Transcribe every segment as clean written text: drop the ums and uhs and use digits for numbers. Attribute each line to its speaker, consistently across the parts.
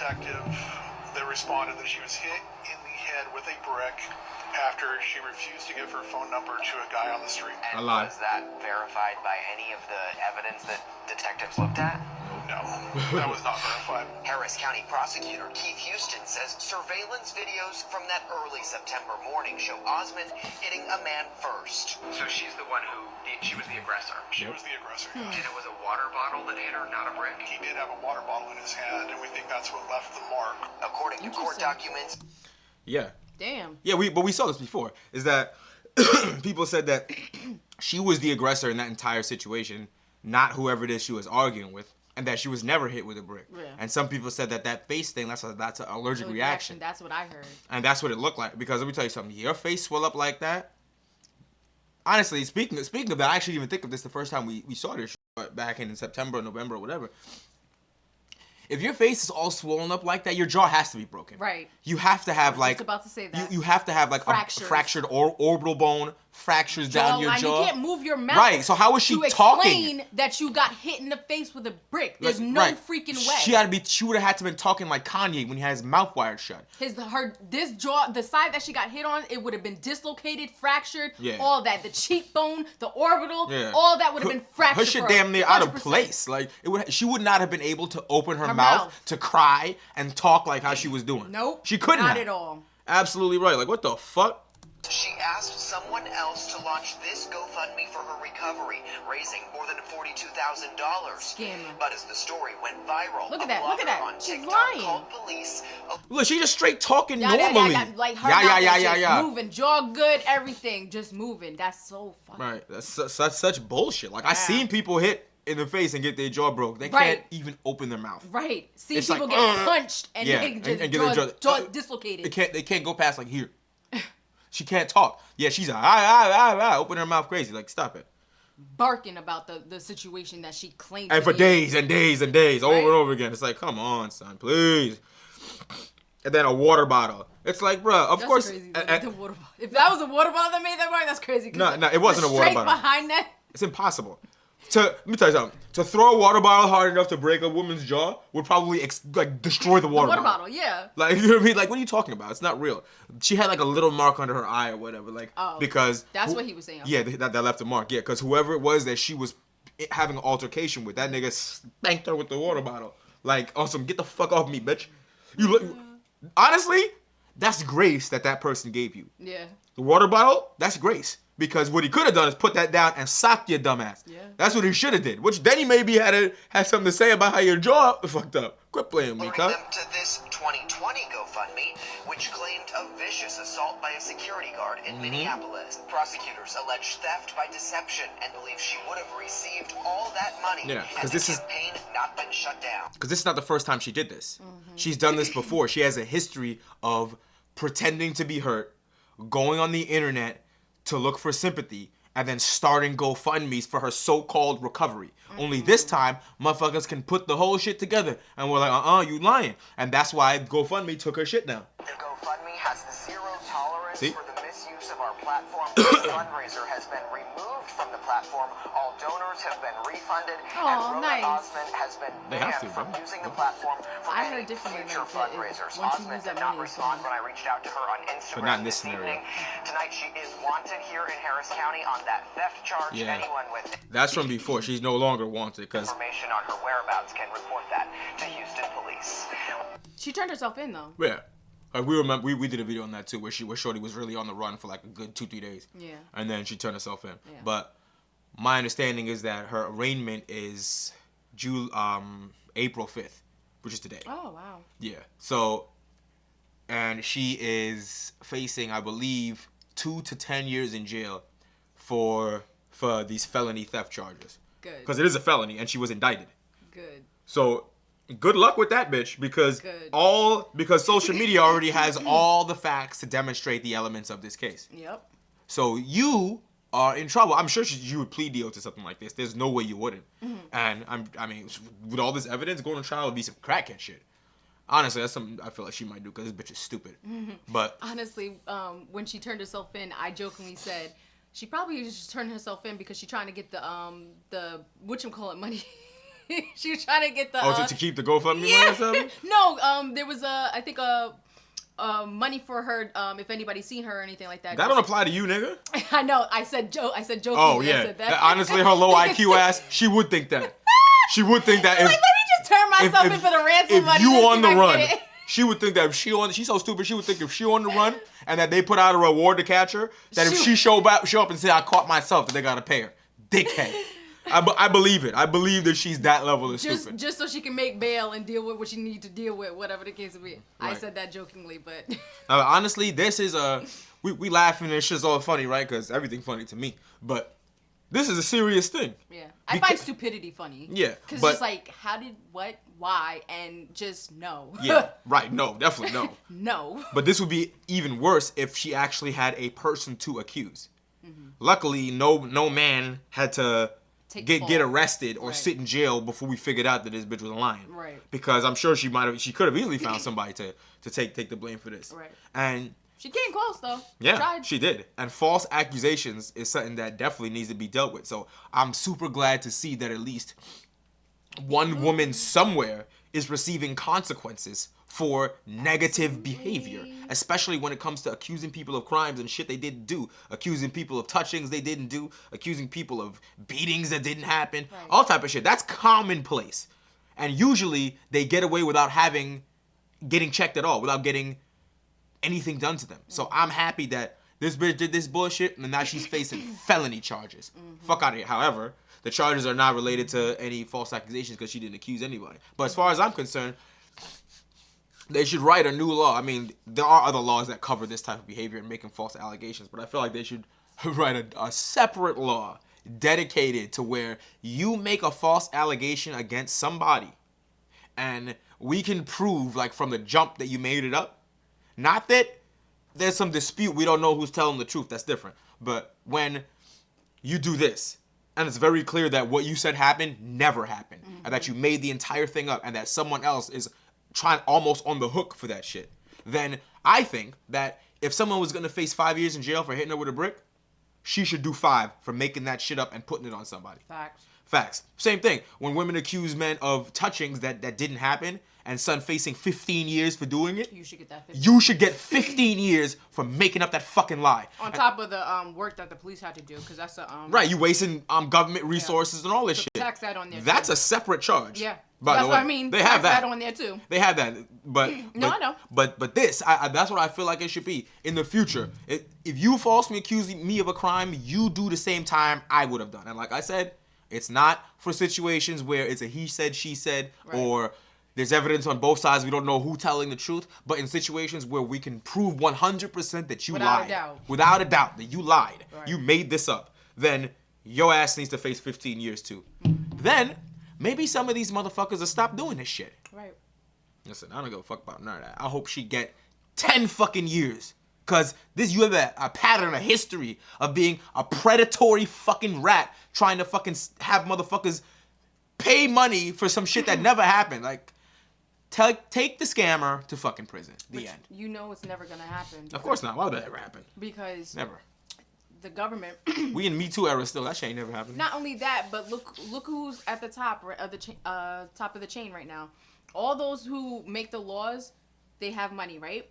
Speaker 1: detective that responded that she was hit in the head with a brick after she refused to give her phone number to a guy on the street.
Speaker 2: And was that verified by any of the evidence that detectives looked at?
Speaker 1: No, that was not verified.
Speaker 2: Harris County prosecutor Keith Houston says surveillance videos from that early September morning show Osmond hitting a man first. So she's the one she was the aggressor.
Speaker 1: She was the aggressor.
Speaker 2: And it was a water bottle that hit her, not a brick?
Speaker 1: He did have a water bottle in his hand, and we think that's what left the mark.
Speaker 2: According to court documents.
Speaker 3: Yeah.
Speaker 4: Damn.
Speaker 3: Yeah, but we saw this before. Is that people said that she was the aggressor in that entire situation, not whoever it is she was arguing with, and that she was never hit with a brick. Yeah. And some people said that face thing, that's an allergic reaction.
Speaker 4: That's what I heard.
Speaker 3: And that's what it looked like. Because let me tell you something. Your face swell up like that. Honestly, speaking of that, I actually even think of this the first time we saw this back in September, November, or whatever. If your face is all swollen up like that, your jaw has to be broken.
Speaker 4: Right.
Speaker 3: You have to have
Speaker 4: I was just about to say that.
Speaker 3: You have to have like a fractured orbital bone, fractures down your jaw.
Speaker 4: You can't move your mouth.
Speaker 3: Right. So how was she talking?
Speaker 4: To explain that you got hit in the face with a brick. There's no freaking way.
Speaker 3: She would have had to been talking like Kanye when he had his mouth wired shut.
Speaker 4: This jaw, the side that she got hit on, it would have been dislocated, fractured, all that. The cheekbone, the orbital, all that would have been fractured.
Speaker 3: Her shit damn near 100%. Out of place. Like she would not have been able to open her mouth to cry and talk like how she was doing.
Speaker 4: Nope.
Speaker 3: She couldn't
Speaker 4: Not at all.
Speaker 3: Absolutely right. Like what the fuck?
Speaker 2: She asked someone else to launch this GoFundMe for her recovery, raising more than $42,000.
Speaker 4: Scammer.
Speaker 2: But as the story went viral,
Speaker 4: look at that. She's
Speaker 2: TikTok
Speaker 4: lying.
Speaker 2: called police.
Speaker 3: Look, she just straight talking normally.
Speaker 4: Like her mouth moving, jaw good, everything just moving. That's so fucking.
Speaker 3: Right. That's such bullshit. Like I seen people hit in the face and get their jaw broke. They can't even open their mouth.
Speaker 4: Right. See people get punched and they just
Speaker 3: and get their
Speaker 4: jaw dislocated.
Speaker 3: They can't go past like here. She can't talk. Yeah, she's like, open her mouth crazy. Like, stop it.
Speaker 4: Barking about the situation that she claimed.
Speaker 3: And for days and days and days, over and over again. It's like, come on, son, please. And then a water bottle. It's like, bruh, of course.
Speaker 4: Crazy, the water bottle. If that was a water bottle that made that mark, that's crazy.
Speaker 3: No, it wasn't a water bottle.
Speaker 4: Straight behind that.
Speaker 3: It's impossible. Let me tell you something. To throw a water bottle hard enough to break a woman's jaw would probably destroy the water bottle.
Speaker 4: Yeah.
Speaker 3: Like, you know what I mean? Like, what are you talking about? It's not real. She had like a little mark under her eye or whatever. Like, because
Speaker 4: that's what he was saying.
Speaker 3: Yeah, that left a mark. Yeah, because whoever it was that she was having an altercation with, that nigga spanked her with the water bottle. Like, awesome, get the fuck off me, bitch. Honestly, that's grace that person gave you.
Speaker 4: Yeah.
Speaker 3: The water bottle, that's grace. Because what he could have done is put that down and socked your dumb ass. Yeah. That's what he should have did. Which then he maybe had something to say about how your jaw fucked up. Quit playing me, cuz.
Speaker 2: Them to this 2020 GoFundMe, which claimed a vicious assault by a security guard in Minneapolis. Prosecutors allege theft by deception and believe she would have received all that money.
Speaker 3: Yeah,
Speaker 2: because this campaign not been shut down.
Speaker 3: Because this is not the first time she did this. She's done this before. She has a history of pretending to be hurt, going on the internet to look for sympathy, and then starting GoFundMes for her so-called recovery. Only this time, motherfuckers can put the whole shit together. And we're like, you lying. And that's why GoFundMe took her shit down.
Speaker 2: The GoFundMe has zero tolerance for the misuse of our platform. The fundraiser has been removed from the platform. All donors have been refunded. And Rhoda Osmond has been banned from using the platform for any future fundraisers. Osmond did not respond when I reached out to her on Instagram
Speaker 3: but not in this
Speaker 2: evening. Tonight she is wanted here in Harris County on that theft charge.
Speaker 3: Yeah.
Speaker 2: Anyone with
Speaker 3: that's from before. She's no longer wanted because
Speaker 2: information on her whereabouts can report that to Houston police.
Speaker 4: She turned herself in though.
Speaker 3: Yeah. Like we remember we did a video on that too where Shorty was really on the run for like a good 2-3 days. Yeah. And then she turned herself in. Yeah. But my understanding is that her arraignment is April 5th, which is today.
Speaker 4: Oh wow.
Speaker 3: Yeah. So and she is facing, I believe, 2 to 10 years in jail for these felony theft charges.
Speaker 4: Good.
Speaker 3: Because it is a felony, and she was indicted.
Speaker 4: Good.
Speaker 3: So, good luck with that, bitch. Because social media already has all the facts to demonstrate the elements of this case. Yep. So you are in trouble. I'm sure you would plead deal to something like this. There's no way you wouldn't. And I mean, with all this evidence, going to trial would be some crackhead shit. Honestly, that's something I feel like she might do because this bitch is stupid. But
Speaker 4: honestly, when she turned herself in, I jokingly said she probably just turned herself in because she's trying to get the whatchamacallit money She was trying to get the.
Speaker 3: To keep the GoFundMe money or something?
Speaker 4: No, there was I think money for her. If anybody's seen her or anything like that.
Speaker 3: That don't apply to you, nigga.
Speaker 4: I know. I said joking.
Speaker 3: Oh yeah.
Speaker 4: I said that.
Speaker 3: Honestly, her low IQ ass, she would think that. She would think that.
Speaker 4: Like, let me just turn myself in for the ransom money.
Speaker 3: If you on the run, she would think that if she's so stupid, she would think if she on the run and that they put out a reward to catch her, that if she show up and say I caught myself, that they gotta pay her. Dickhead. I believe it. I believe that she's that level of stupid.
Speaker 4: Just so she can make bail and deal with what she needs to deal with, whatever the case may be. Right. I said that jokingly, but
Speaker 3: honestly, this is we laughing and shit's all funny, right? Because everything's funny to me, but this is a serious thing.
Speaker 4: Yeah, I find stupidity funny.
Speaker 3: Yeah,
Speaker 4: because it's like, how did, what, why, and just no.
Speaker 3: Yeah, right. No, definitely no.
Speaker 4: No.
Speaker 3: But this would be even worse if she actually had a person to accuse. Mm-hmm. Luckily, no man had to get arrested or sit in jail before we figured out that this bitch was lying. Right. Because I'm sure she could have easily found somebody to take the blame for this. Right. And
Speaker 4: she came close though.
Speaker 3: Yeah, she did. And false accusations is something that definitely needs to be dealt with. So I'm super glad to see that at least one woman somewhere is receiving consequences for negative behavior, especially when it comes to accusing people of crimes and shit they didn't do, accusing people of touchings they didn't do, accusing people of beatings that didn't happen, all type of shit. That's commonplace. And usually they get away without getting checked at all, without getting anything done to them. So I'm happy that this bitch did this bullshit and now she's facing felony charges. Fuck out of here. However, the charges are not related to any false accusations because she didn't accuse anybody. But as far as I'm concerned, they should write a new law. I mean, there are other laws that cover this type of behavior and making false allegations, but I feel like they should write a separate law dedicated to where you make a false allegation against somebody and we can prove, like, from the jump that you made it up. Not that there's some dispute, we don't know who's telling the truth, that's different. But when you do this, and it's very clear that what you said happened never happened, and that you made the entire thing up, and that someone else is trying almost on the hook for that shit, then I think that if someone was going to face 5 years in jail for hitting her with a brick, she should do 5 for making that shit up and putting it on somebody. Facts. Same thing. When women accuse men of touchings that didn't happen, and son facing 15 years for doing it, you should get that 15 You should get 15 years for making up that fucking lie.
Speaker 4: On top of the work that the police had to do, because that's a
Speaker 3: right, you wasting government resources and all this shit.
Speaker 4: Tax that on there.
Speaker 3: That's a separate charge.
Speaker 4: Yeah.
Speaker 3: By
Speaker 4: that's
Speaker 3: the way.
Speaker 4: What I mean.
Speaker 3: They have that
Speaker 4: on there too.
Speaker 3: They have that, but
Speaker 4: no, I know.
Speaker 3: But this, that's what I feel like it should be in the future. If you falsely accuse me of a crime, you do the same time I would have done. And like I said, it's not for situations where it's a he said, she said, or there's evidence on both sides. We don't know who's telling the truth. But in situations where we can prove 100% that you lied. Without a doubt that you lied. Right. You made this up. Then your ass needs to face 15 years too. Then maybe some of these motherfuckers will stop doing this shit. Right. Listen, I don't give a fuck about none of that. I hope she get 10 fucking years. Because you have a pattern, a history of being a predatory fucking rat trying to fucking have motherfuckers pay money for some shit that never happened. Like, take the scammer to fucking prison. The end.
Speaker 4: You know it's never going to happen.
Speaker 3: Of course not. Why would that ever happen?
Speaker 4: Because
Speaker 3: never.
Speaker 4: The government.
Speaker 3: We in Me Too era still. That shit ain't never happened.
Speaker 4: Not only that, but look who's at the top of the top of the chain right now. All those who make the laws, they have money, right?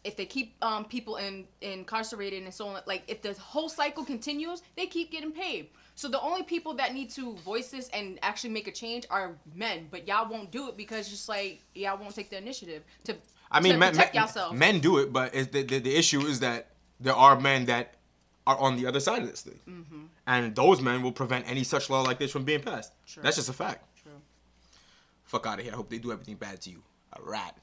Speaker 4: If they keep people incarcerated and so on, like if the whole cycle continues, they keep getting paid. So the only people that need to voice this and actually make a change are men, but y'all won't do it because just like y'all won't take the initiative to protect yourselves.
Speaker 3: Men do it, but the issue is that there are men that are on the other side of this thing, and those men will prevent any such law like this from being passed. True. That's just a fact. True. Fuck out of here. I hope they do everything bad to you. A rat.